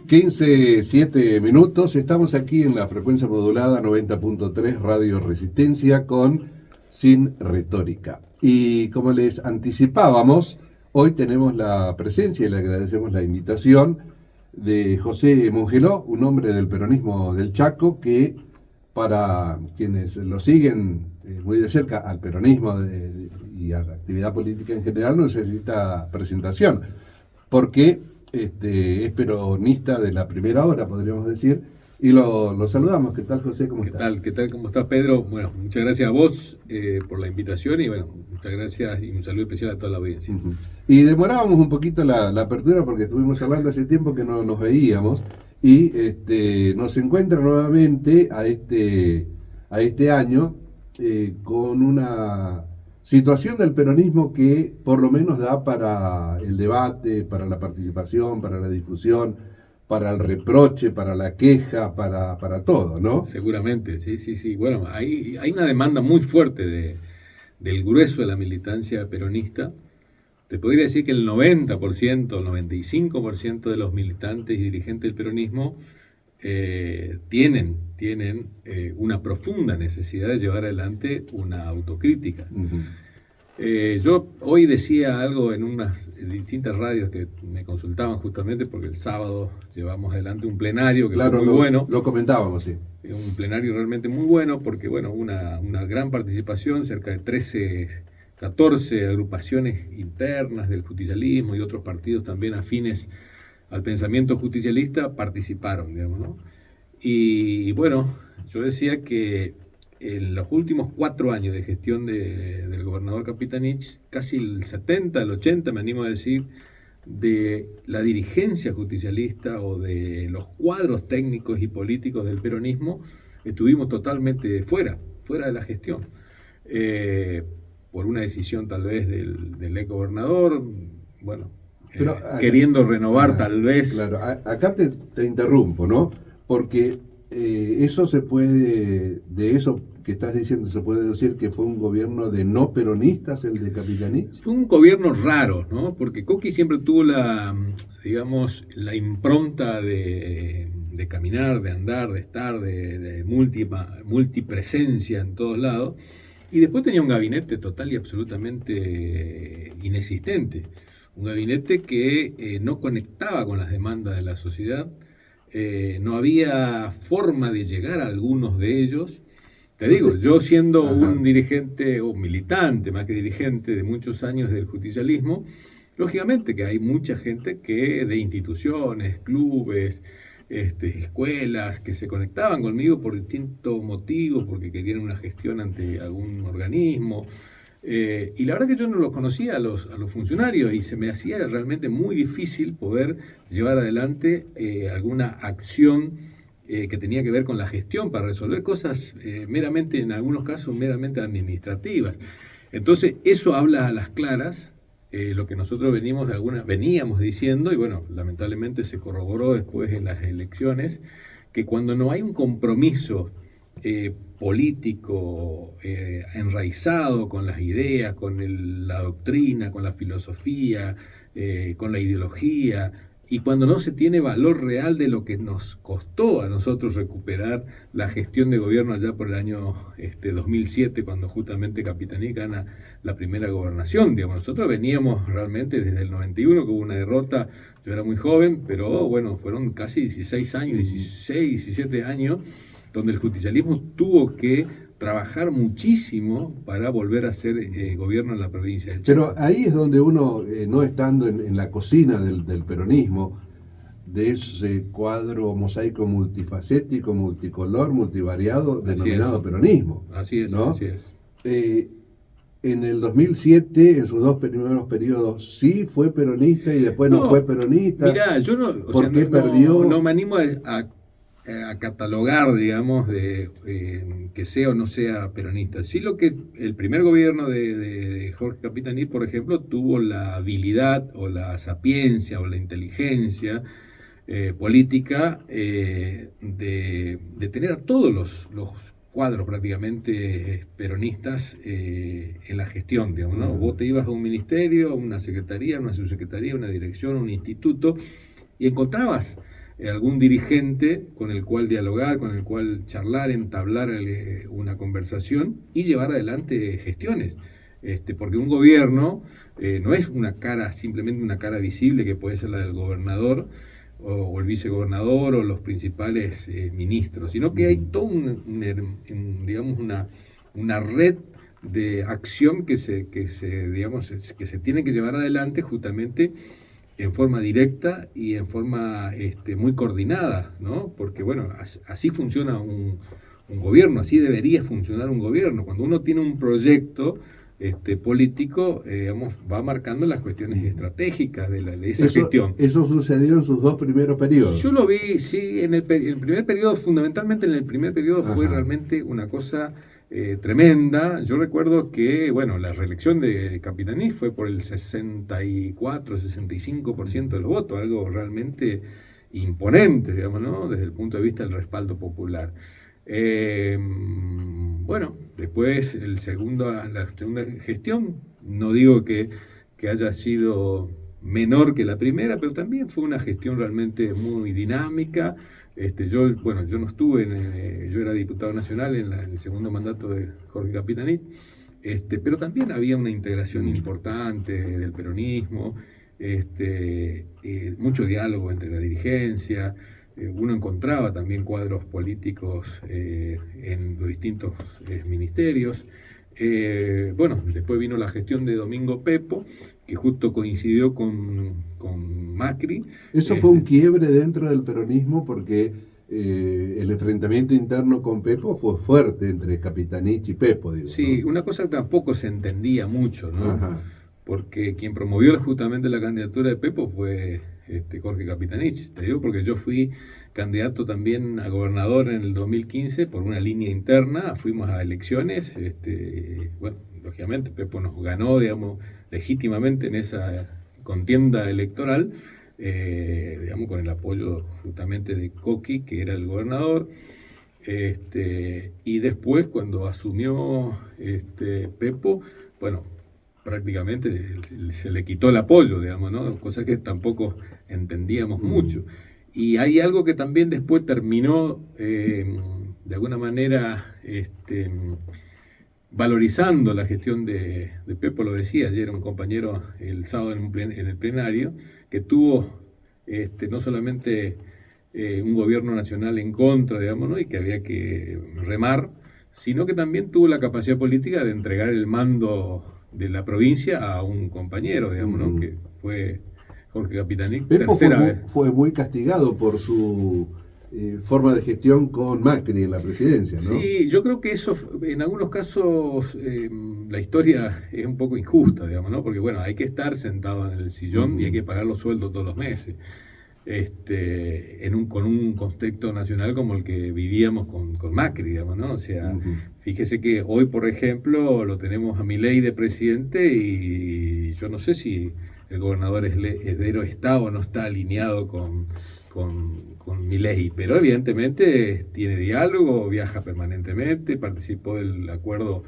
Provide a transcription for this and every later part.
15:07. Estamos aquí en la frecuencia modulada 90.3 Radio Resistencia con Sin Retórica. Y como les anticipábamos, hoy tenemos la presencia y le agradecemos la invitación de José Mongeló, un hombre del peronismo del Chaco que, para quienes lo siguen muy de cerca al peronismo y a la actividad política en general, no necesita presentación, porque es peronista de la primera hora, podríamos decir, y lo saludamos. ¿Qué tal, José? ¿Cómo estás? ¿Qué tal? ¿Cómo estás, Pedro? Bueno, muchas gracias a vos por la invitación y bueno, muchas gracias y un saludo especial a toda la audiencia. Uh-huh. Y demorábamos un poquito la apertura porque estuvimos hablando hace tiempo que no nos veíamos y nos encuentra nuevamente a este año con una situación del peronismo que por lo menos da para el debate, para la participación, para la discusión, para el reproche, para la queja, para todo, ¿no? Seguramente, sí. Bueno, hay una demanda muy fuerte del grueso de la militancia peronista. Te podría decir que el 90%, el 95% de los militantes y dirigentes del peronismo tienen una profunda necesidad de llevar adelante una autocrítica. Uh-huh. Yo hoy decía algo en unas distintas radios que me consultaban justamente porque el sábado llevamos adelante un plenario que fue muy bueno. Lo comentábamos, sí. Un plenario realmente muy bueno porque, bueno, una gran participación, cerca de 14 agrupaciones internas del justicialismo y otros partidos también afines al pensamiento justicialista participaron, digamos, ¿no? Y bueno, yo decía que en los últimos 4 años de gestión del gobernador Capitanich, casi el 70, el 80, me animo a decir, de la dirigencia justicialista o de los cuadros técnicos y políticos del peronismo, estuvimos totalmente fuera de la gestión. Por una decisión tal vez del ex gobernador, bueno, pero, queriendo renovar tal vez. Claro, acá te interrumpo, ¿no? Porque eso de eso que estás diciendo, se puede decir que fue un gobierno de no peronistas el de Capitanich. Fue un gobierno raro, ¿no? Porque Coqui siempre tuvo la impronta de caminar, de andar, de estar, de multipresencia en todos lados. Y después tenía un gabinete total y absolutamente inexistente. Un gabinete que no conectaba con las demandas de la sociedad. No había forma de llegar a algunos de ellos. Te digo, yo siendo un dirigente o militante, más que dirigente de muchos años del justicialismo, lógicamente que hay mucha gente que de instituciones, clubes, escuelas, que se conectaban conmigo por distintos motivos, porque querían una gestión ante algún organismo. Y la verdad que yo no los conocía a los funcionarios y se me hacía realmente muy difícil poder llevar adelante alguna acción que tenía que ver con la gestión para resolver cosas meramente, en algunos casos, meramente administrativas. Entonces, eso habla a las claras lo que nosotros veníamos diciendo, y bueno, lamentablemente se corroboró después en las elecciones, que cuando no hay un compromiso político enraizado con las ideas, con la doctrina, con la filosofía, con la ideología, y cuando no se tiene valor real de lo que nos costó a nosotros recuperar la gestión de gobierno allá por el año 2007, cuando justamente Capitanich gana la primera gobernación. Digamos, nosotros veníamos realmente desde el 91, que hubo una derrota, yo era muy joven, pero bueno, fueron casi 16 años, 17 años, donde el justicialismo tuvo que trabajar muchísimo para volver a ser gobierno en la provincia del Chaco. Pero ahí es donde uno, no estando en la cocina del peronismo, de ese cuadro mosaico multifacético, multicolor, multivariado, denominado peronismo. Así es, ¿no? Así es. En el 2007, en sus 2 primeros periodos, sí fue peronista y después no fue peronista. Mirá, yo no... ¿Por qué perdió? No me animo a catalogar, digamos, de que sea o no sea peronista. Sí, lo que el primer gobierno de Jorge Capitanich, por ejemplo, tuvo la habilidad o la sapiencia o la inteligencia política de tener a todos los cuadros prácticamente peronistas en la gestión, digamos, ¿no? Vos te ibas a un ministerio, a una secretaría, una subsecretaría, una dirección, un instituto, y encontrabas algún dirigente con el cual dialogar, con el cual charlar, entablar una conversación y llevar adelante gestiones. Porque un gobierno no es una cara, simplemente una cara visible que puede ser la del gobernador o el vicegobernador o los principales ministros, sino que hay todo digamos una red de acción que se tiene que llevar adelante justamente en forma directa y en forma muy coordinada, ¿no? Porque bueno, así funciona un gobierno, así debería funcionar un gobierno. Cuando uno tiene un proyecto político, va marcando las cuestiones estratégicas de esa gestión. Eso sucedió en sus 2 primeros periodos. Yo lo vi, sí, en el primer periodo, fundamentalmente en el primer periodo fue realmente una cosa tremenda. Yo recuerdo que, bueno, la reelección de Capitanich fue por el 64-65% de los votos, algo realmente imponente, digamos, ¿no? Desde el punto de vista del respaldo popular. Bueno, después la segunda gestión, no digo que haya sido menor que la primera, pero también fue una gestión realmente muy dinámica. Yo no estuve, yo era diputado nacional en el segundo mandato de Jorge Capitanich, pero también había una integración importante del peronismo, mucho diálogo entre la dirigencia. Uno encontraba también cuadros políticos en los distintos ministerios. Después vino la gestión de Domingo Pepo, que justo coincidió con Macri. Eso fue un quiebre dentro del peronismo porque el enfrentamiento interno con Pepo fue fuerte entre Capitanich y Pepo, digo, Sí, ¿no? una cosa que tampoco se entendía mucho, ¿no? Ajá. Porque quien promovió justamente la candidatura de Pepo fue Jorge Capitanich. Te digo porque yo fui candidato también a gobernador en el 2015 por una línea interna, fuimos a elecciones, lógicamente Pepo nos ganó, digamos, legítimamente en esa contienda electoral, con el apoyo justamente de Coqui, que era el gobernador. Y después cuando asumió Pepo, bueno, prácticamente se le quitó el apoyo, digamos, ¿no? Cosa que tampoco entendíamos mucho. Y hay algo que también después terminó, de alguna manera, valorizando la gestión de Pepo, lo decía ayer un compañero el sábado en el plenario, que tuvo no solamente un gobierno nacional en contra, digamos, ¿no? Y que había que remar, sino que también tuvo la capacidad política de entregar el mando de la provincia a un compañero, digamos, ¿no? Que fue Jorge Capitanich, Pepo tercera vez. fue muy castigado por su forma de gestión con Macri en la presidencia, ¿no? Sí, yo creo que eso, en algunos casos, la historia es un poco injusta, digamos, ¿no? Porque, bueno, hay que estar sentado en el sillón y hay que pagar los sueldos todos los meses. Con un contexto nacional como el que vivíamos con Macri, digamos, ¿no? O sea, fíjese que hoy, por ejemplo, lo tenemos a Milei de presidente y yo no sé si el gobernador Esdero está o no está alineado con Milei, pero evidentemente tiene diálogo, viaja permanentemente, participó del acuerdo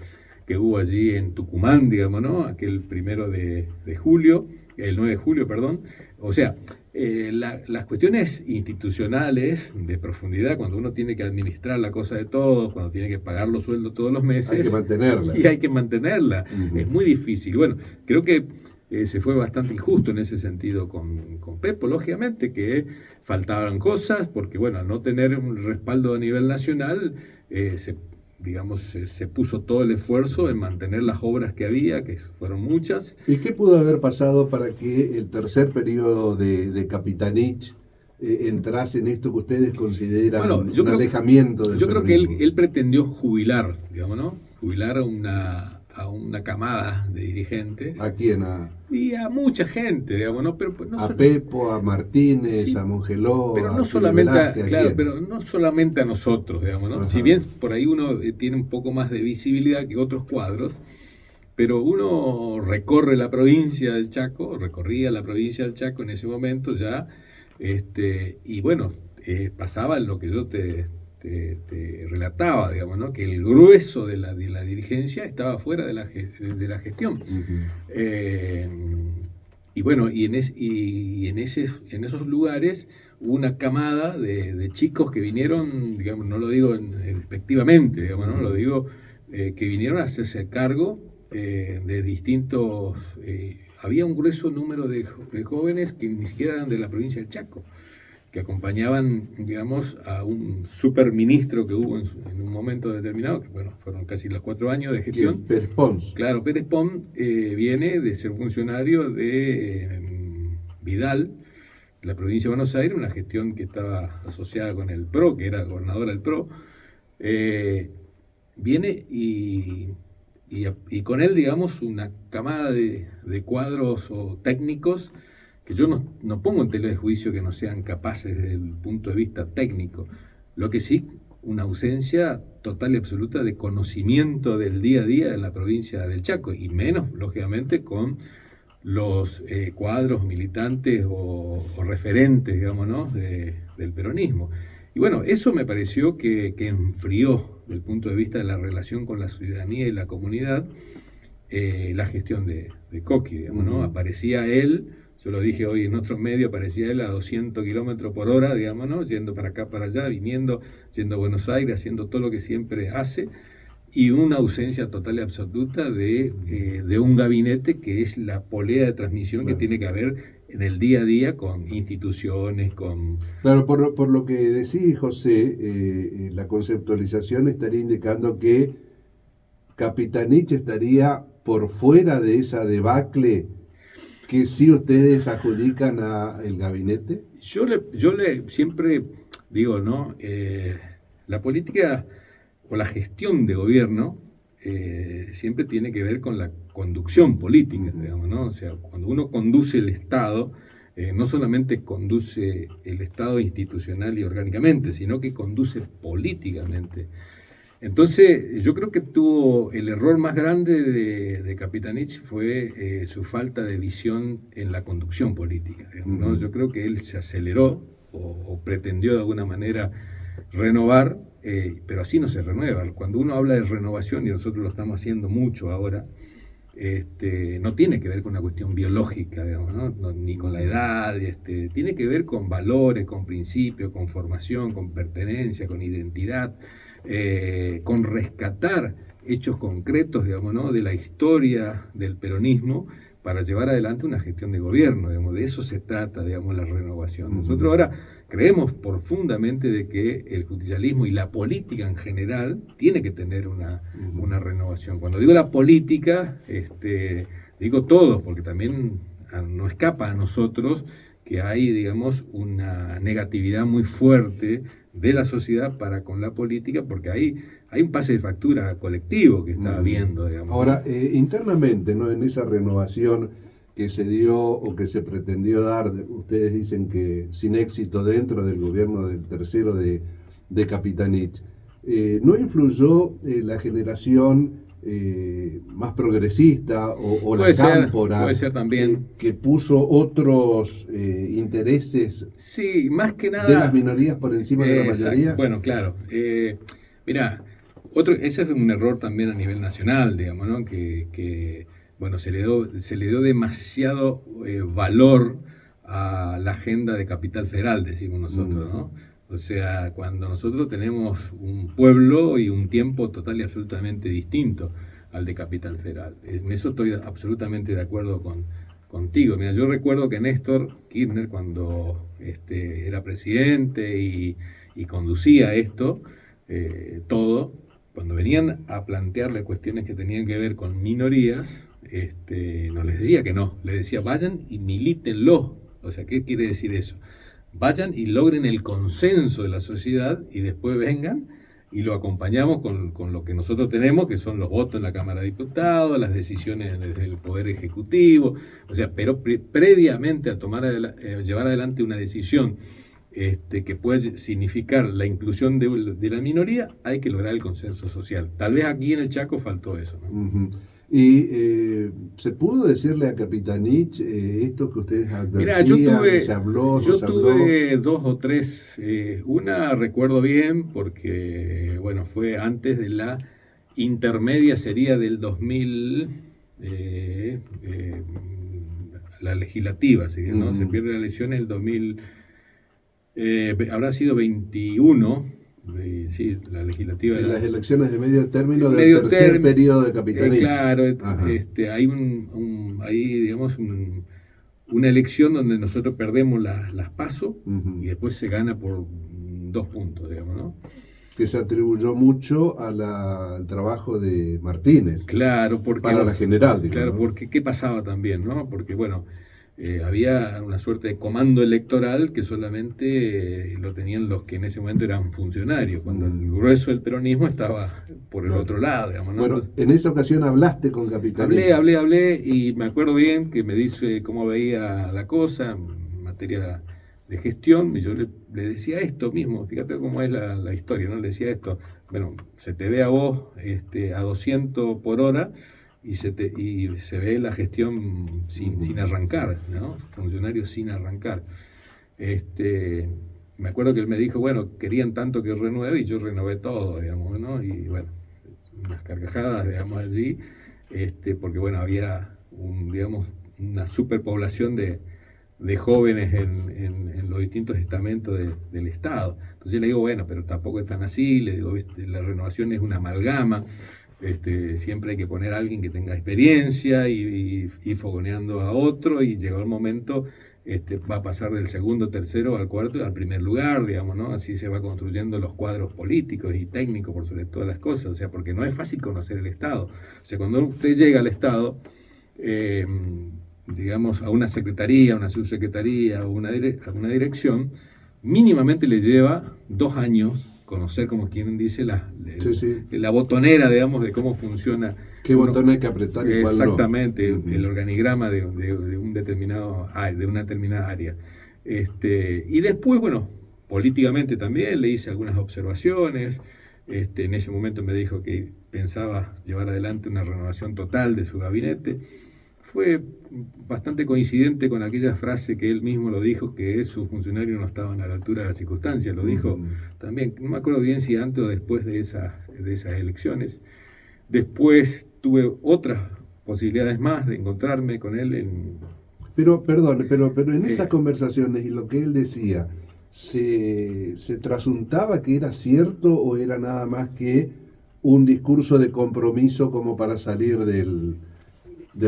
que hubo allí en Tucumán, digamos, ¿no? Aquel 1 de julio, el 9 de julio, perdón. O sea, las cuestiones institucionales de profundidad, cuando uno tiene que administrar la cosa de todos, cuando tiene que pagar los sueldos todos los meses, hay que mantenerla. Y hay que mantenerla. Es muy difícil. Bueno, creo que se fue bastante injusto en ese sentido con Pepo, lógicamente, que faltaban cosas, porque bueno, al no tener un respaldo a nivel nacional, se puso todo el esfuerzo en mantener las obras que había, que fueron muchas. ¿Y qué pudo haber pasado para que el tercer periodo de Capitanich entrase en esto que ustedes consideran un alejamiento del Yo creo que peronismo? él pretendió jubilar, digamos, ¿no? Jubilar a una camada de dirigentes. ¿A quién? Y a mucha gente, digamos, ¿no? Pero, a Pepo, a Martínez, sí, a Mongeló, pero no a solamente Velázquez, claro, pero no solamente a nosotros, digamos, ¿no? Si bien por ahí uno tiene un poco más de visibilidad que otros cuadros, pero uno recorría la provincia del Chaco en ese momento ya, y bueno, pasaba lo que yo te relataba, digamos, ¿no? Que el grueso de la dirigencia estaba fuera de la gestión. y bueno, en esos lugares hubo una camada de chicos que vinieron, digamos, no lo digo despectivamente, digamos, ¿no? Lo digo que vinieron a hacerse cargo de distintos... había un grueso número de jóvenes que ni siquiera eran de la provincia del Chaco, que acompañaban, digamos, a un superministro que hubo en un momento determinado, que bueno, fueron casi los 4 años de gestión. Pérez Pons. Claro, Pérez Pons viene de ser funcionario de Vidal, la provincia de Buenos Aires, una gestión que estaba asociada con el PRO, que era gobernador del PRO. Viene y con él, digamos, una camada de cuadros o técnicos que yo no pongo en tela de juicio que no sean capaces desde el punto de vista técnico. Lo que sí, una ausencia total y absoluta de conocimiento del día a día en la provincia del Chaco, y menos, lógicamente, con los cuadros militantes o referentes, digamos, ¿no? del peronismo. Y bueno, eso me pareció que enfrió, desde el punto de vista de la relación con la ciudadanía y la comunidad, la gestión de Coqui, digamos, ¿no? Aparecía él, yo lo dije hoy en otros medios, aparecía él a 200 kilómetros por hora, digamos, ¿no? Yendo para acá, para allá, viniendo, yendo a Buenos Aires, haciendo todo lo que siempre hace, y una ausencia total y absoluta de un gabinete que es la polea de transmisión que tiene que haber en el día a día con instituciones, con... Claro, por lo que decís, José, la conceptualización estaría indicando que Capitanich estaría por fuera de esa debacle que sí ustedes adjudican a el gabinete. Yo le siempre digo, ¿no? La política o la gestión de gobierno siempre tiene que ver con la conducción política, digamos, ¿no? O sea, cuando uno conduce el Estado, no solamente conduce el Estado institucional y orgánicamente, sino que conduce políticamente. Entonces, yo creo que tuvo el error más grande de Capitanich fue su falta de visión en la conducción política, digamos, ¿no? Yo creo que él se aceleró o pretendió de alguna manera renovar, pero así no se renueva. Cuando uno habla de renovación, y nosotros lo estamos haciendo mucho ahora, no tiene que ver con una cuestión biológica, digamos, ¿no? Ni con la edad, tiene que ver con valores, con principios, con formación, con pertenencia, con identidad, con rescatar hechos concretos, digamos, ¿no? De la historia del peronismo para llevar adelante una gestión de gobierno, digamos, de eso se trata, digamos, la renovación. Nosotros ahora creemos profundamente de que el justicialismo y la política en general tiene que tener una renovación. Cuando digo la política, digo todos, porque también no escapa a nosotros que hay, digamos, una negatividad muy fuerte de la sociedad para con la política, porque hay un pase de factura colectivo que está habiendo, digamos. Ahora, internamente, ¿no? En esa renovación que se dio o que se pretendió dar, ustedes dicen que sin éxito dentro del gobierno del tercero de Capitanich, ¿no influyó la generación más progresista o la cámpora? Puede ser también. Que puso otros intereses, sí, más que nada, de las minorías por encima de la mayoría. Bueno, claro. Mirá, ese es un error también a nivel nacional, digamos, ¿no? Que bueno, se le dio demasiado valor a la agenda de Capital Federal, decimos nosotros, ¿no? O sea, cuando nosotros tenemos un pueblo y un tiempo total y absolutamente distinto al de Capital Federal. En eso estoy absolutamente de acuerdo contigo. Mira, yo recuerdo que Néstor Kirchner, cuando era presidente y conducía esto, todo, cuando venían a plantearle cuestiones que tenían que ver con minorías, no les decía que no, les decía vayan y milítenlo. O sea, ¿qué quiere decir eso? Vayan y logren el consenso de la sociedad y después vengan y lo acompañamos con lo que nosotros tenemos, que son los votos en la Cámara de Diputados, las decisiones desde el Poder Ejecutivo, o sea, pero previamente a llevar adelante una decisión que puede significar la inclusión de la minoría, hay que lograr el consenso social. Tal vez aquí en el Chaco faltó eso, ¿no? ¿Y se pudo decirle a Capitanich esto que ustedes advertían? Mirá, yo tuve 2 o 3, una recuerdo bien porque, bueno, fue antes de la intermedia, sería del 2000, la legislativa, sería, ¿no? Uh-huh. Se pierde la elección en el 2000, habrá sido 21, sí, la legislativa. En las elecciones de medio término del medio tercer periodo de Capitanich. claro, Ajá. hay hay, digamos, una elección donde nosotros perdemos las PASO Uh-huh. y después se gana por 2 puntos, digamos, ¿no? Que se atribuyó mucho al trabajo de Martínez. Claro, porque, para la general, digo, claro, ¿no? porque ¿qué pasaba también, no? Porque, bueno, había una suerte de comando electoral que solamente lo tenían los que en ese momento eran funcionarios, cuando el grueso del peronismo estaba por el Claro. otro lado, digamos, ¿no? Bueno, Entonces, en esa ocasión hablaste con Capitanich. hablé y me acuerdo bien que me dice cómo veía la cosa en materia de gestión y yo le decía esto mismo, fíjate cómo es la historia, ¿no? Le decía esto, bueno, se te ve a vos a 200 por hora y se ve la gestión sin arrancar, ¿no? Funcionarios sin arrancar. Me acuerdo que él me dijo, bueno, querían tanto que renueve y yo renové todo, digamos, ¿no? Y bueno, unas carcajadas, digamos, allí, porque bueno, había digamos, una superpoblación de jóvenes en los distintos estamentos del Estado. Entonces le digo, bueno, pero tampoco es tan así, le digo, ¿viste? La renovación es una amalgama, siempre hay que poner a alguien que tenga experiencia y fogoneando a otro, y llegó el momento, va a pasar del segundo, tercero al cuarto y al primer lugar, digamos, ¿no? Así se va construyendo los cuadros políticos y técnicos por sobre todas las cosas, o sea, porque no es fácil conocer el Estado. O sea, cuando usted llega al Estado, digamos, a una secretaría, una subsecretaría o una dirección, mínimamente le lleva 2 años conocer, como quien dice, la botonera, digamos, de cómo funciona. ¿Qué botón hay que apretar y cuál no? Exactamente, el organigrama de un determinado, de una determinada área. Y después, bueno, políticamente también le hice algunas observaciones. En ese momento me dijo que pensaba llevar adelante una renovación total de su gabinete. Fue bastante coincidente con aquella frase que él mismo lo dijo, que sus funcionarios no estaban a la altura de las circunstancias. Lo dijo también, no me acuerdo bien si antes o después de esas elecciones. Después tuve otras posibilidades más de encontrarme con él Pero, perdón, pero en esas conversaciones y lo que él decía, ¿se trasuntaba que era cierto o era nada más que un discurso de compromiso como para salir del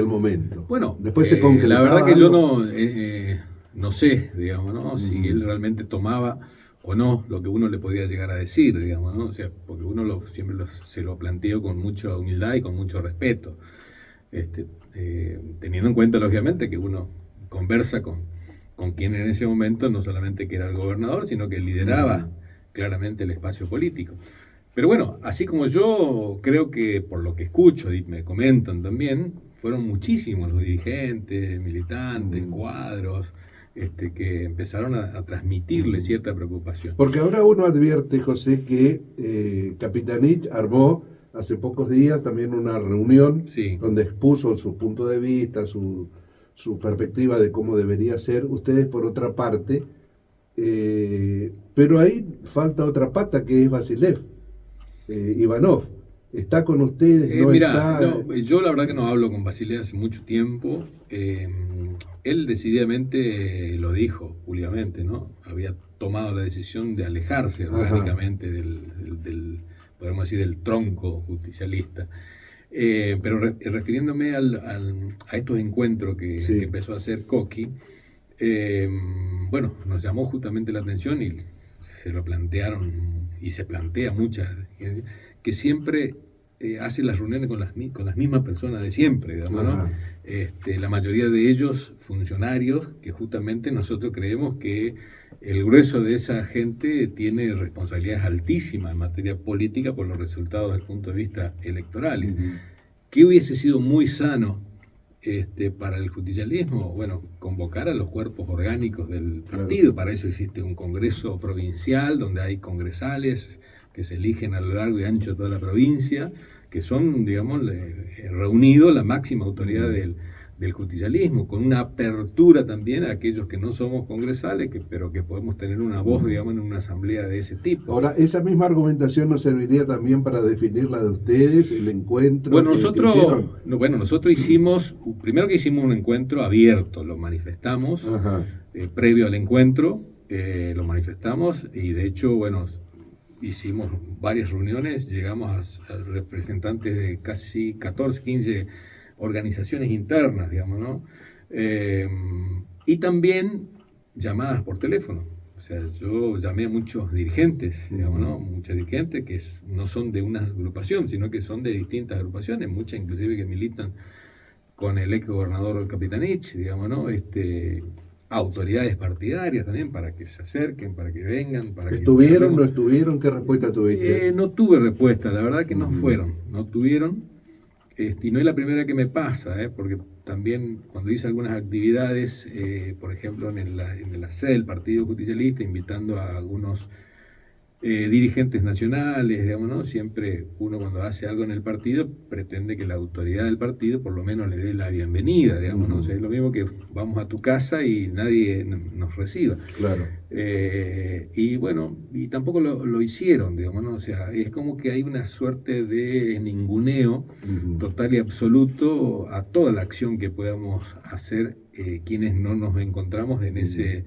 momento? Bueno, después se concretaba la verdad que algo. yo no sé, digamos, ¿no? Si él realmente tomaba o no lo que uno le podía llegar a decir, digamos, ¿no? O sea, porque uno siempre se lo planteó con mucha humildad y con mucho respeto, teniendo en cuenta, lógicamente, que uno conversa con quien en ese momento no solamente que era el gobernador, sino que lideraba claramente el espacio político. Pero bueno, así como yo creo que por lo que escucho y me comentan también, fueron muchísimos los dirigentes, militantes, cuadros, que empezaron a transmitirle cierta preocupación. Porque ahora uno advierte, José, que Capitanich armó hace pocos días también una reunión donde expuso su punto de vista, su perspectiva de cómo debería ser. Ustedes, por otra parte, pero ahí falta otra pata que es Vasilev, Ivanov. ¿Está con ustedes? ¿No Mirá, está? yo la verdad que no hablo con Basilea hace mucho tiempo. Él decididamente lo dijo públicamente, ¿no? Había tomado la decisión de alejarse orgánicamente del podemos decir, del tronco justicialista. Pero refiriéndome a estos encuentros que empezó a hacer Coqui, bueno, nos llamó justamente la atención y se lo plantearon y se plantea muchas, que siempre hace las reuniones con las mismas personas de siempre, digamos, ¿no? La mayoría de ellos funcionarios que justamente nosotros creemos que el grueso de esa gente tiene responsabilidades altísimas en materia política por los resultados desde el punto de vista electorales. ¿Qué hubiese sido muy sano para el justicialismo? Bueno, convocar a los cuerpos orgánicos del partido. Para eso existe un congreso provincial donde hay congresales que se eligen a lo largo y ancho de toda la provincia, que son, digamos, reunidos la máxima autoridad del justicialismo, con una apertura también a aquellos que no somos congresales, pero que podemos tener una voz, digamos, en una asamblea de ese tipo. Ahora, ¿esa misma argumentación nos serviría también para definir la de ustedes, el encuentro Bueno, que hicieron? nosotros hicimos, primero que hicimos un encuentro abierto, lo manifestamos, Ajá. previo al encuentro, lo manifestamos y de hecho, bueno, hicimos varias reuniones, llegamos a representantes de casi 14, 15 organizaciones internas, digamos, ¿no? Y también llamadas por teléfono. O sea, yo llamé a muchos dirigentes, digamos, ¿no? Muchos dirigentes que no son de una agrupación, sino que son de distintas agrupaciones, muchas inclusive que militan con el ex gobernador Capitanich, digamos, ¿no? Autoridades partidarias también para que se acerquen, para que vengan, para que ¿Estuvieron, no estuvieron? ¿Qué respuesta tuviste? no tuve respuesta, la verdad que no fueron, no tuvieron. Y no es la primera que me pasa, porque también cuando hice algunas actividades, por ejemplo en la sede del Partido Justicialista, invitando a algunos dirigentes nacionales, digamos, ¿no? Siempre uno cuando hace algo en el partido pretende que la autoridad del partido por lo menos le dé la bienvenida, digamos, ¿no? O sea, es lo mismo que vamos a tu casa y nadie nos reciba. Claro. Y bueno, y tampoco lo hicieron, digamos, ¿no? O sea, es como que hay una suerte de ninguneo total y absoluto a toda la acción que podamos hacer quienes no nos encontramos en ese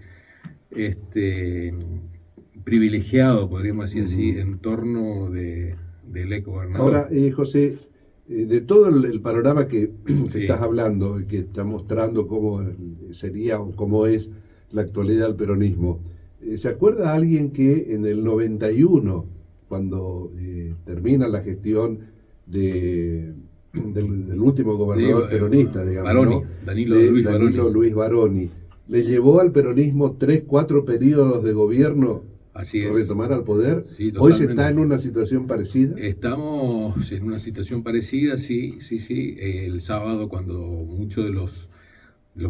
privilegiado, podríamos decir así, entorno del ex gobernador. Ahora, José, de todo el panorama que Sí. estás hablando y que está mostrando cómo sería o cómo es la actualidad del peronismo, ¿se acuerda alguien que en el 91, cuando termina la gestión del último gobernador peronista, digamos, Baroni, ¿no? Danilo Luis Baroni, le llevó al peronismo 3, 4 periodos de gobierno Así es. retomar al poder? Sí, ¿Hoy se está en una situación parecida? Estamos en una situación parecida, sí. El sábado, cuando muchos de los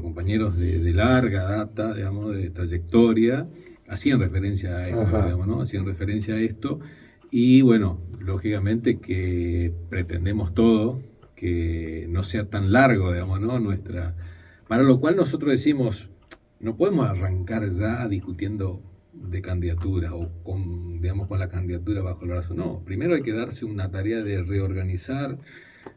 compañeros de larga data, digamos, de trayectoria, hacían referencia a esto, digamos, ¿no? Hacían referencia a esto. Y bueno, lógicamente que pretendemos todo, que no sea tan largo, digamos, ¿no? Para lo cual nosotros decimos, no podemos arrancar ya discutiendo de candidatura o con la candidatura bajo el brazo. No, primero hay que darse una tarea de reorganizar,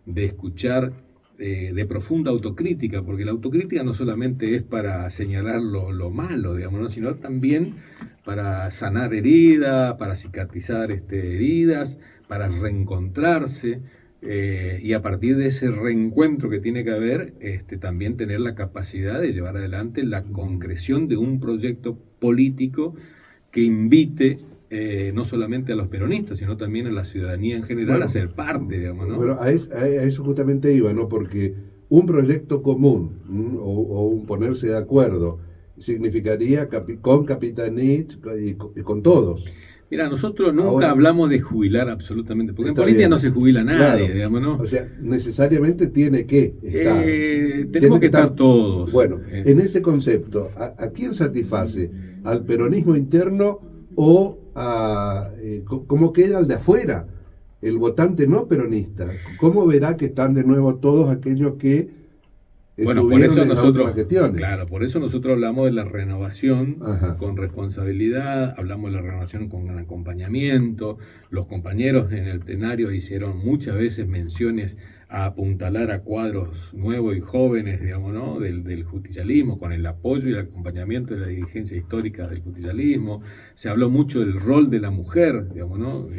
de escuchar, de profunda autocrítica, porque la autocrítica no solamente es para señalar lo malo, digamos, ¿no? Sino también para sanar heridas, para cicatrizar heridas, para reencontrarse. Y a partir de ese reencuentro que tiene que haber, también tener la capacidad de llevar adelante la concreción de un proyecto político que invite no solamente a los peronistas, sino también a la ciudadanía en general a ser parte, digamos, ¿no? Bueno, a eso justamente iba, ¿no? Porque un proyecto común o un ponerse de acuerdo significaría con Capitanich y con todos. Mira, nosotros nunca hablamos de jubilar absolutamente, porque en política no se jubila nadie, claro, digamos, ¿no? O sea, necesariamente tiene que estar. Tenemos que estar todos. Bueno, en ese concepto, ¿a quién satisface? ¿Al peronismo interno o cómo queda el de afuera? El votante no peronista. ¿Cómo verá que están de nuevo todos aquellos que bueno, por eso por eso nosotros hablamos de la renovación con responsabilidad, hablamos de la renovación con un acompañamiento. Los compañeros en el plenario hicieron muchas veces menciones a apuntalar a cuadros nuevos y jóvenes, digamos, ¿no? del justicialismo, con el apoyo y el acompañamiento de la dirigencia histórica del justicialismo. Se habló mucho del rol de la mujer, digamos, ¿no?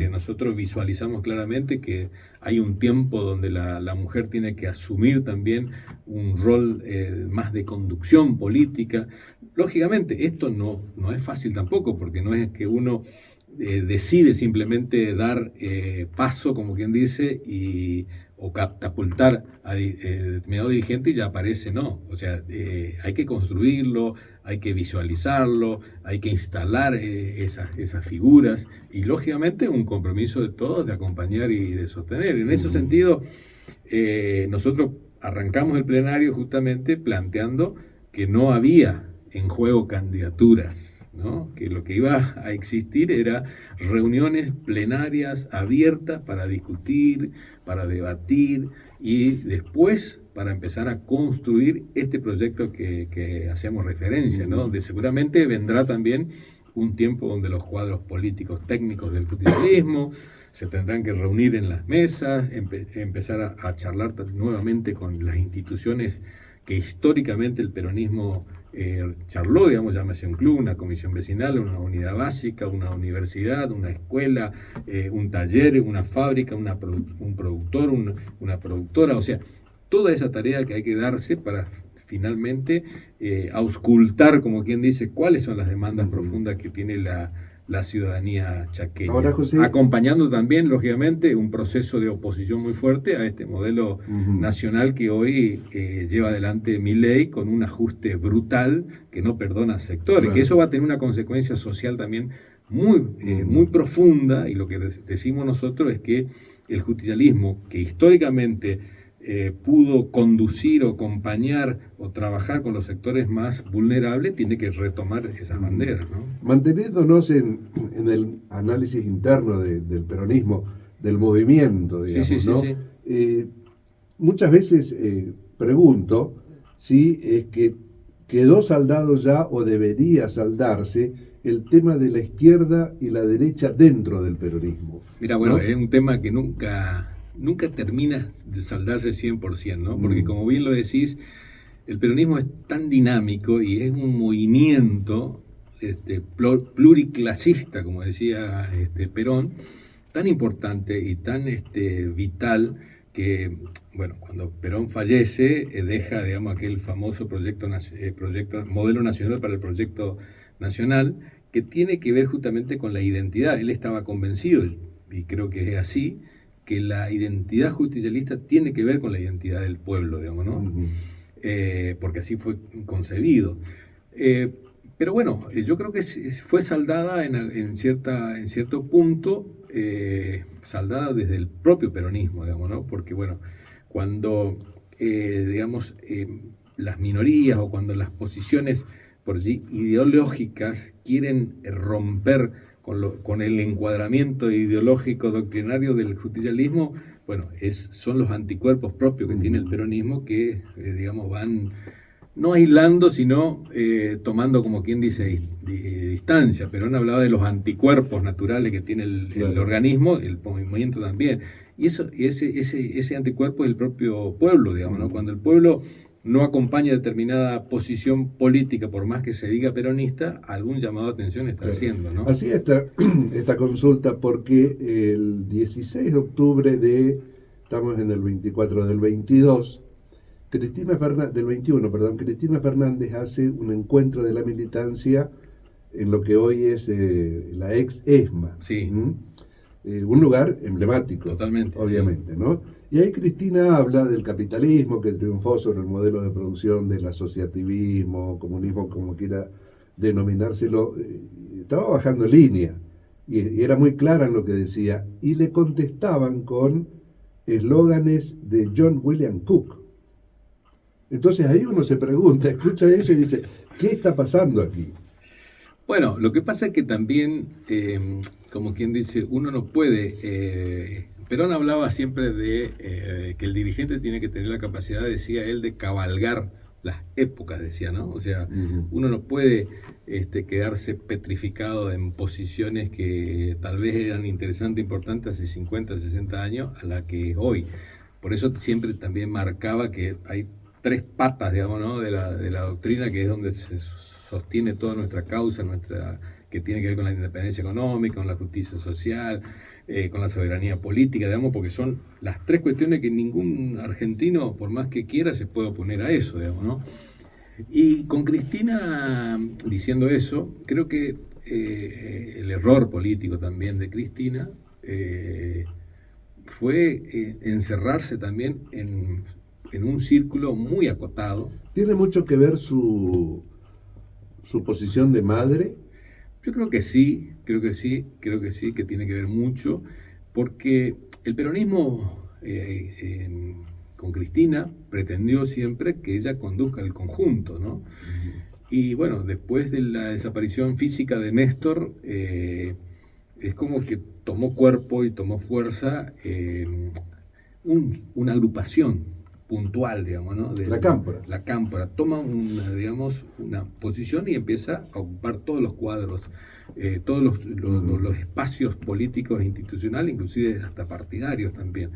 Nosotros visualizamos claramente que hay un tiempo donde la mujer tiene que asumir también un rol más de conducción política. Lógicamente, esto no es fácil tampoco, porque no es que uno decide simplemente dar paso, como quien dice, o catapultar a determinado dirigente y ya aparece, no. O sea, hay que construirlo, hay que visualizarlo, hay que instalar esas figuras y, lógicamente, un compromiso de todos de acompañar y de sostener. En ese sentido, nosotros arrancamos el plenario justamente planteando que no había en juego candidaturas, ¿no? Que lo que iba a existir era reuniones plenarias abiertas para discutir, para debatir y después para empezar a construir este proyecto que hacemos referencia, ¿no? Donde seguramente vendrá también un tiempo donde los cuadros políticos técnicos del justicialismo se tendrán que reunir en las mesas, empezar a charlar nuevamente con las instituciones que históricamente el peronismo charló, digamos, llámese un club, una comisión vecinal, una unidad básica, una universidad, una escuela, un taller, una fábrica, un productor, una productora, o sea, toda esa tarea que hay que darse para finalmente auscultar, como quien dice, cuáles son las demandas profundas que tiene la ciudadanía chaqueña. Ahora, José, acompañando también, lógicamente, un proceso de oposición muy fuerte a este modelo nacional que hoy lleva adelante Milei con un ajuste brutal que no perdona sectores, claro, que eso va a tener una consecuencia social también muy profunda, y lo que decimos nosotros es que el justicialismo, que históricamente pudo conducir o acompañar o trabajar con los sectores más vulnerables, tiene que retomar esas banderas, ¿no? Manteniéndonos en el análisis interno del peronismo, del movimiento, digamos, ¿no? Muchas veces pregunto si es que quedó saldado ya o debería saldarse el tema de la izquierda y la derecha dentro del peronismo. Mira, bueno, ¿no? es un tema que nunca termina de saldarse 100%, ¿no? Porque como bien lo decís, el peronismo es tan dinámico y es un movimiento pluriclasista, como decía Perón, tan importante y tan vital que, bueno, cuando Perón fallece, deja, digamos, aquel famoso proyecto modelo nacional para el proyecto nacional, que tiene que ver justamente con la identidad. Él estaba convencido, y creo que es así, que la identidad justicialista tiene que ver con la identidad del pueblo, digamos, ¿no? Porque así fue concebido. Pero bueno, yo creo que fue saldada en cierto punto, saldada desde el propio peronismo, digamos, ¿no? Porque bueno, cuando, digamos, las minorías o cuando las posiciones por allí ideológicas quieren romper con el encuadramiento ideológico doctrinario del justicialismo, bueno, son los anticuerpos propios que tiene el peronismo que, digamos, van no aislando, sino tomando, como quien dice, distancia. Perón hablaba de los anticuerpos naturales que tiene el organismo, el movimiento también. Y ese anticuerpo es el propio pueblo, digamos, ¿no? Cuando el pueblo no acompaña determinada posición política, por más que se diga peronista, algún llamado de atención está haciendo, ¿no? Así esta consulta, porque el 16 de octubre estamos en el 24 del 22, del 21, perdón, Cristina Fernández hace un encuentro de la militancia en lo que hoy es la ex ESMA. Sí. Un lugar emblemático, totalmente, obviamente, sí. ¿No? Y ahí Cristina habla del capitalismo que triunfó sobre el modelo de producción del asociativismo, comunismo, como quiera denominárselo. Estaba bajando línea y era muy clara en lo que decía. Y le contestaban con eslóganes de John William Cook. Entonces ahí uno se pregunta, escucha eso y dice, ¿qué está pasando aquí? Bueno, lo que pasa es que también, como quien dice, uno no puede... Perón hablaba siempre de que el dirigente tiene que tener la capacidad, decía él, de cabalgar las épocas, decía, ¿no? O sea, uno no puede quedarse petrificado en posiciones que tal vez eran interesantes, importantes hace 50, 60 años, a la que hoy. Por eso siempre también marcaba que hay tres patas, digamos, ¿no? de la doctrina, que es donde se sostiene toda nuestra causa, que tiene que ver con la independencia económica, con la justicia social, con la soberanía política, digamos, porque son las tres cuestiones que ningún argentino, por más que quiera, se puede oponer a eso, digamos, ¿no? Y con Cristina diciendo eso, creo que el error político también de Cristina fue encerrarse también en un círculo muy acotado. ¿Tiene mucho que ver su posición de madre? Yo creo que sí, que tiene que ver mucho, porque el peronismo con Cristina pretendió siempre que ella conduzca el conjunto, ¿no? Y bueno, después de la desaparición física de Néstor, es como que tomó cuerpo y tomó fuerza una agrupación puntual, digamos, ¿no? La Cámpora. La Cámpora toma una, digamos, una posición y empieza a ocupar todos los cuadros, todos los espacios políticos e institucionales, inclusive hasta partidarios también.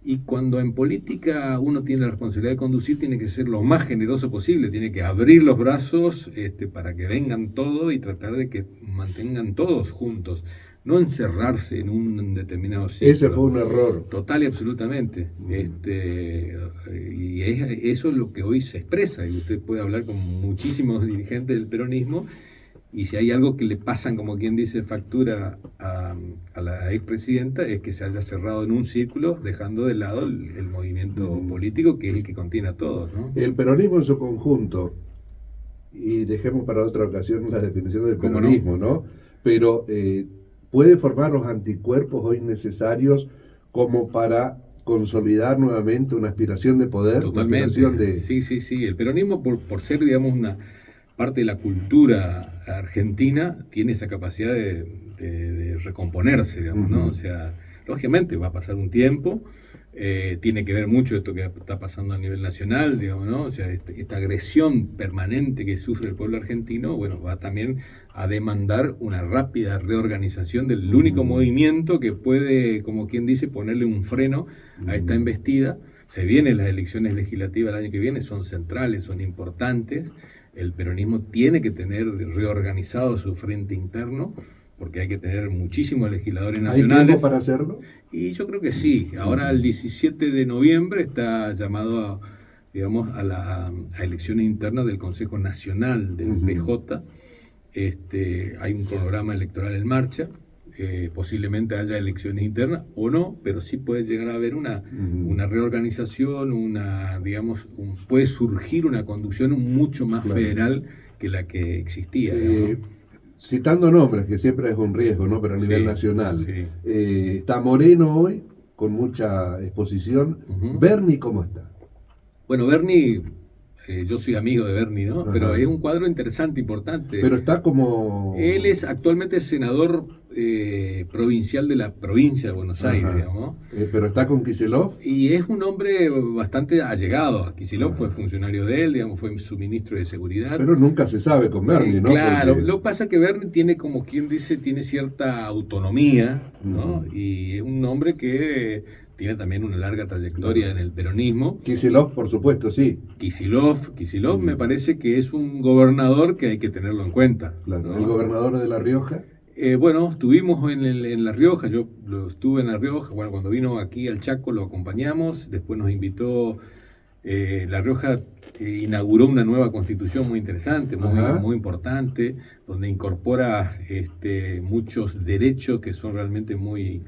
Y cuando en política uno tiene la responsabilidad de conducir, tiene que ser lo más generoso posible, tiene que abrir los brazos para que vengan todos y tratar de que mantengan todos juntos, no encerrarse en un determinado ciclo. Ese fue un error. Total y absolutamente. Y eso es lo que hoy se expresa, y usted puede hablar con muchísimos dirigentes del peronismo, y si hay algo que le pasan, como quien dice, factura a la expresidenta, es que se haya cerrado en un círculo, dejando de lado el movimiento político, que es el que contiene a todos, ¿no? El peronismo en su conjunto, y dejemos para otra ocasión la definición del peronismo, ¿no? Pero puede formar los anticuerpos hoy necesarios como para consolidar nuevamente una aspiración de poder. Totalmente. Una aspiración de... Sí. El peronismo, por ser, digamos, una parte de la cultura argentina, tiene esa capacidad de recomponerse, digamos, ¿no? O sea, lógicamente va a pasar un tiempo, tiene que ver mucho esto que está pasando a nivel nacional, digamos, ¿no? O sea, esta agresión permanente que sufre el pueblo argentino, bueno, va también a demandar una rápida reorganización del único movimiento que puede, como quien dice, ponerle un freno a esta embestida. Se vienen las elecciones legislativas el año que viene, son centrales, son importantes. El peronismo tiene que tener reorganizado su frente interno, porque hay que tener muchísimos legisladores nacionales. ¿Hay tiempo para hacerlo? Y yo creo que sí. Ahora el 17 de noviembre está llamado a elecciones internas del Consejo Nacional del PJ. Hay un programa electoral en marcha. Posiblemente haya elecciones internas o no, pero sí puede llegar a haber una reorganización, puede surgir una conducción mucho más federal que la que existía. Citando nombres, que siempre es un riesgo, ¿no? Pero a nivel nacional. Está Moreno hoy, con mucha exposición. Bernie, ¿cómo está? Bueno, Bernie, yo soy amigo de Bernie, ¿no? Pero es un cuadro interesante, importante. Pero está como... Él es actualmente senador provincial de la provincia de Buenos Aires, digamos. Pero está con Kicillof. Y es un hombre bastante allegado a Kicillof, fue funcionario de él, digamos, fue su ministro de seguridad. Pero nunca se sabe con Bernie, ¿no? Claro, lo que pasa es que Bernie tiene, como quien dice, tiene cierta autonomía, ¿no? Y es un hombre que tiene también una larga trayectoria en el peronismo. Kicillof, por supuesto, sí. Kicillof me parece que es un gobernador que hay que tenerlo en cuenta. Claro, ¿no? El gobernador de La Rioja. Bueno, estuvimos en La Rioja, yo estuve en La Rioja, bueno, cuando vino aquí al Chaco lo acompañamos, después nos invitó, La Rioja inauguró una nueva constitución muy interesante, muy importante, donde incorpora muchos derechos que son realmente muy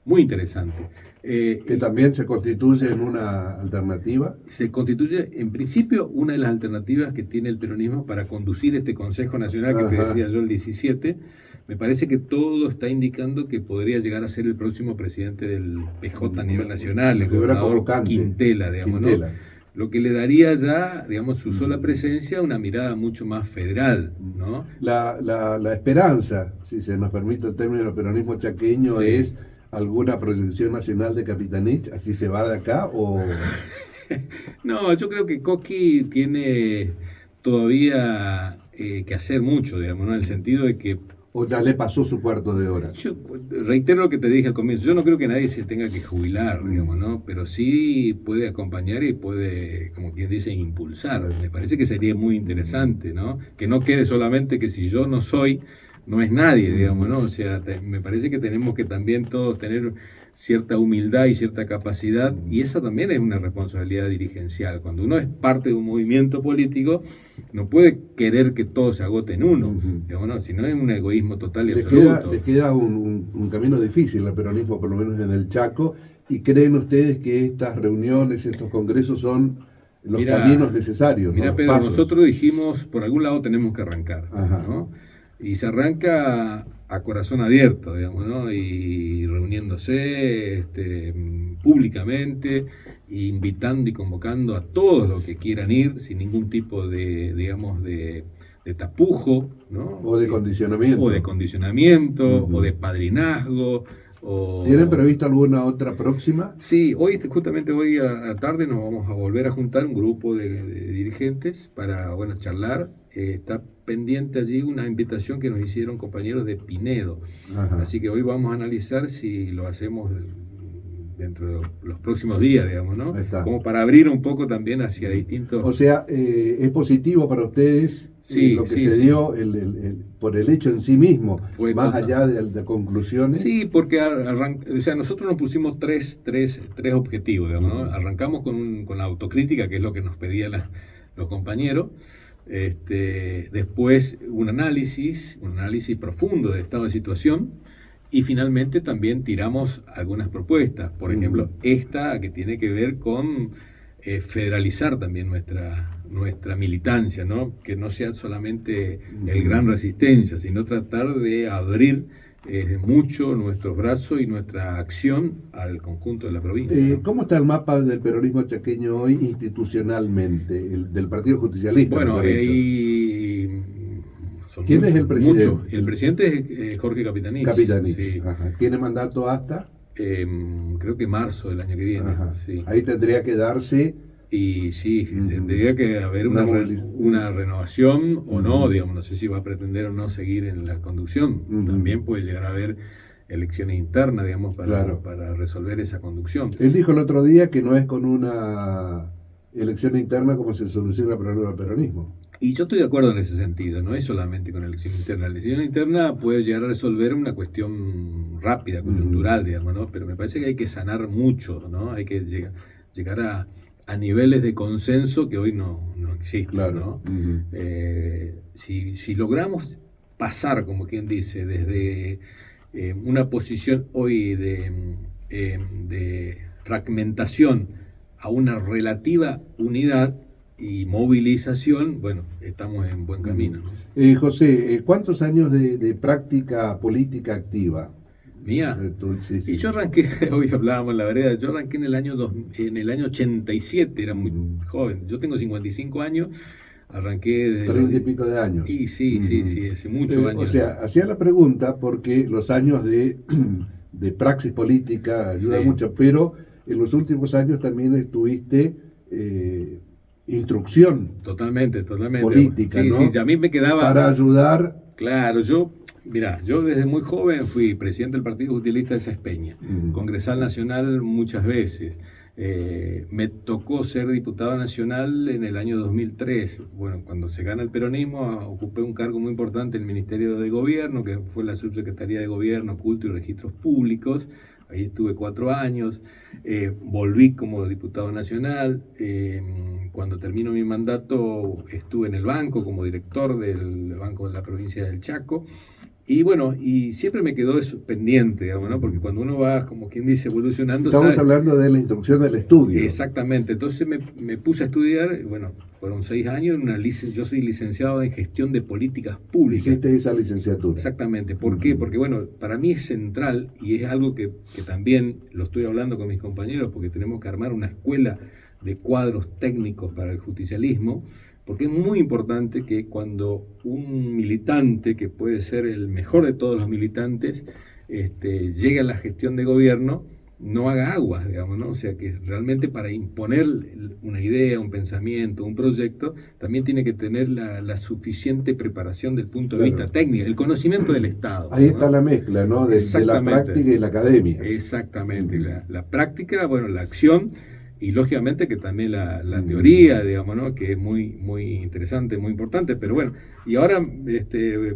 interesantes. Que también se constituye en una alternativa. Se constituye, en principio, una de las alternativas que tiene el peronismo para conducir este Consejo Nacional que te decía yo el 17. Me parece que todo está indicando que podría llegar a ser el próximo presidente del PJ a nivel nacional, el gobernador Quintela, digamos, Quintela, ¿no? Lo que le daría ya, digamos, su sola presencia, una mirada mucho más federal, ¿no? La esperanza, si se nos permite el término del peronismo chaqueño, es alguna proyección nacional de Capitanich, así se va de acá o... No, yo creo que Coqui tiene todavía que hacer mucho, digamos, ¿no? En el sentido de que... ¿O ya le pasó su cuarto de hora? Yo reitero lo que te dije al comienzo, yo no creo que nadie se tenga que jubilar, digamos, ¿no? Pero sí puede acompañar y puede, como quien dice, impulsar. Me parece que sería muy interesante, ¿no? Que no quede solamente que si yo no soy... no es nadie, digamos, ¿no? O sea, me parece que tenemos que también todos tener cierta humildad y cierta capacidad, y esa también es una responsabilidad dirigencial. Cuando uno es parte de un movimiento político, no puede querer que todo se agote en uno, digamos, ¿no? Si no es un egoísmo total y absoluto. Les queda un camino difícil al peronismo, por lo menos en el Chaco, y creen ustedes que estas reuniones, estos congresos son los caminos necesarios. Mira, Pedro, nosotros dijimos, por algún lado tenemos que arrancar, ¿no? Y se arranca a corazón abierto, digamos, ¿no? Y reuniéndose públicamente, invitando y convocando a todos los que quieran ir, sin ningún tipo de, digamos, de de tapujo, ¿no? O de condicionamiento. O de condicionamiento, Ujú. o de padrinazgo. ¿Tienen previsto alguna otra próxima? Sí, justamente hoy a la tarde nos vamos a volver a juntar un grupo de dirigentes para, bueno, charlar. Está pendiente allí una invitación que nos hicieron compañeros de Pinedo. Ajá. Así que hoy vamos a analizar si lo hacemos dentro de los próximos días, digamos, ¿no? Está. Como para abrir un poco también hacia distintos... O sea, es positivo para ustedes Sí, lo que sí, se sí. dio por el hecho en sí mismo, Fue más total. allá de conclusiones. Sí, porque o sea, nosotros nos pusimos tres objetivos, digamos, ¿no? Arrancamos con la autocrítica, que es lo que nos pedían los compañeros. Después un análisis profundo del estado de situación. Y finalmente también tiramos algunas propuestas. Por ejemplo, esta que tiene que ver con federalizar también nuestra militancia, ¿no? Que no sea solamente el Gran Resistencia, sino tratar de abrir mucho nuestros brazos y nuestra acción al conjunto de la provincia, ¿no? ¿Cómo está el mapa del peronismo chaqueño hoy institucionalmente, del Partido Justicialista? Bueno, ahí ¿Quién es el presidente? Muchos. El presidente es Jorge Capitanich. Capitanich. Sí. Ajá. ¿Tiene mandato hasta? Creo que marzo del año que viene. Ajá. Sí. Ahí tendría que darse. Y sí, tendría que haber una renovación o no, digamos, no sé si va a pretender o no seguir en la conducción. También puede llegar a haber elecciones internas, digamos, para resolver esa conducción. Él dijo el otro día que no es con una elección interna como se soluciona el problema del peronismo. Y yo estoy de acuerdo en ese sentido, no es solamente con la elección interna. La elección interna puede llegar a resolver una cuestión rápida, coyuntural, digamos, ¿no? Pero me parece que hay que sanar mucho, ¿no? Hay que llegar a niveles de consenso que hoy no existen, Claro. ¿no? Si logramos pasar, como quien dice, desde una posición hoy de fragmentación a una relativa unidad y movilización, bueno, estamos en buen camino, ¿no? José, ¿cuántos años de práctica política activa? Mía. Sí. Y yo arranqué, hoy hablábamos en la vereda, yo arranqué en el año 87, era muy joven. Yo tengo 55 años, arranqué de 30 y pico de años. Y sí, hace muchos años. O sea, hacía la pregunta porque los años de praxis política ayudan mucho, pero en los últimos años también estuviste instrucción totalmente política, ¿no? Sí, a mí me quedaba para ayudar. Claro, yo desde muy joven fui presidente del Partido Justicialista de Sespeña, congresal nacional muchas veces. Me tocó ser diputado nacional en el año 2003. Bueno, cuando se gana el peronismo, ocupé un cargo muy importante en el Ministerio de Gobierno, que fue la Subsecretaría de Gobierno, Culto y Registros Públicos. Ahí estuve 4 años. Volví como diputado nacional. Cuando terminó mi mandato, estuve en el banco como director del Banco de la Provincia del Chaco. Y bueno, y siempre me quedó eso pendiente, digamos, ¿no? Porque cuando uno va, como quien dice, evolucionando... Estamos hablando de la instrucción del estudio. Exactamente, entonces me puse a estudiar, bueno, fueron 6 años, yo soy licenciado en gestión de políticas públicas. Hiciste esa licenciatura. Exactamente, ¿por qué? Porque bueno, para mí es central y es algo que también lo estoy hablando con mis compañeros, porque tenemos que armar una escuela de cuadros técnicos para el justicialismo, porque es muy importante que cuando un militante, que puede ser el mejor de todos los militantes, llegue a la gestión de gobierno, no haga aguas, digamos, ¿no? O sea, que realmente para imponer una idea, un pensamiento, un proyecto, también tiene que tener la suficiente preparación del punto de vista técnico, el conocimiento del Estado. Ahí está la mezcla, ¿no? De la práctica y la academia. Exactamente, la práctica, bueno, la acción, y lógicamente que también la teoría, digamos, ¿no? Que es muy, muy interesante, muy importante, pero bueno, y ahora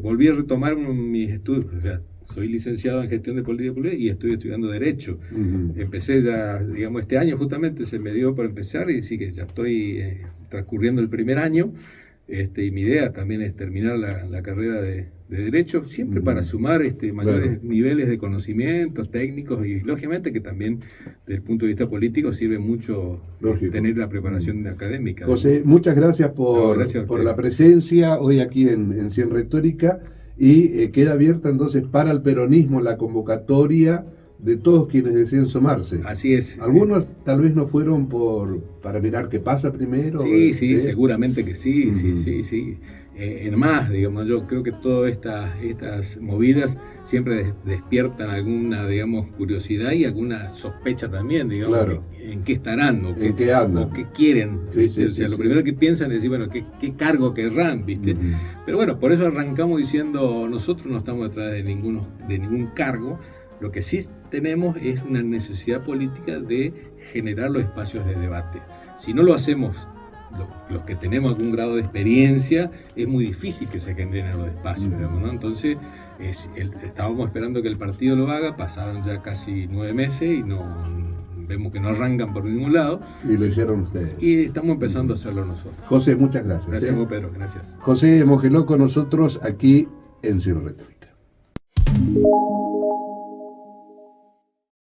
volví a retomar mis estudios, o sea, soy licenciado en gestión de política pública y estoy estudiando Derecho. Empecé ya, digamos, este año justamente se me dio para empezar y sí que ya estoy transcurriendo el primer año. Y mi idea también es terminar la carrera de Derecho, siempre para sumar mayores niveles de conocimientos técnicos y lógicamente que también desde el punto de vista político sirve mucho tener la preparación académica. José, muchas gracias por la presencia hoy aquí en Cien Retórica y queda abierta entonces para el peronismo la convocatoria de todos quienes deseen sumarse. Así es. Algunos tal vez no fueron para mirar qué pasa primero. Sí, seguramente que sí, sí. en más, digamos. Yo creo que todas estas movidas siempre despiertan alguna, digamos, curiosidad y alguna sospecha también, digamos, Claro. en qué estarán o ¿En qué andan? o qué quieren. Sí, sí, O sea, sí, lo sí. primero que piensan es decir, bueno, ¿qué cargo querrán, viste? Ujú. Pero bueno, por eso arrancamos diciendo, nosotros no estamos detrás de ningún cargo. Lo que sí tenemos es una necesidad política de generar los espacios de debate. Si no lo hacemos los que tenemos algún grado de experiencia, es muy difícil que se generen los espacios, digamos, ¿no? Entonces, estábamos esperando que el partido lo haga, pasaron ya casi 9 meses y vemos que no arrancan por ningún lado. Y lo hicieron ustedes. Y estamos empezando a hacerlo nosotros. José, muchas gracias. Gracias a vos, Pedro, gracias. José Mogeló con nosotros aquí en Sin Retórica.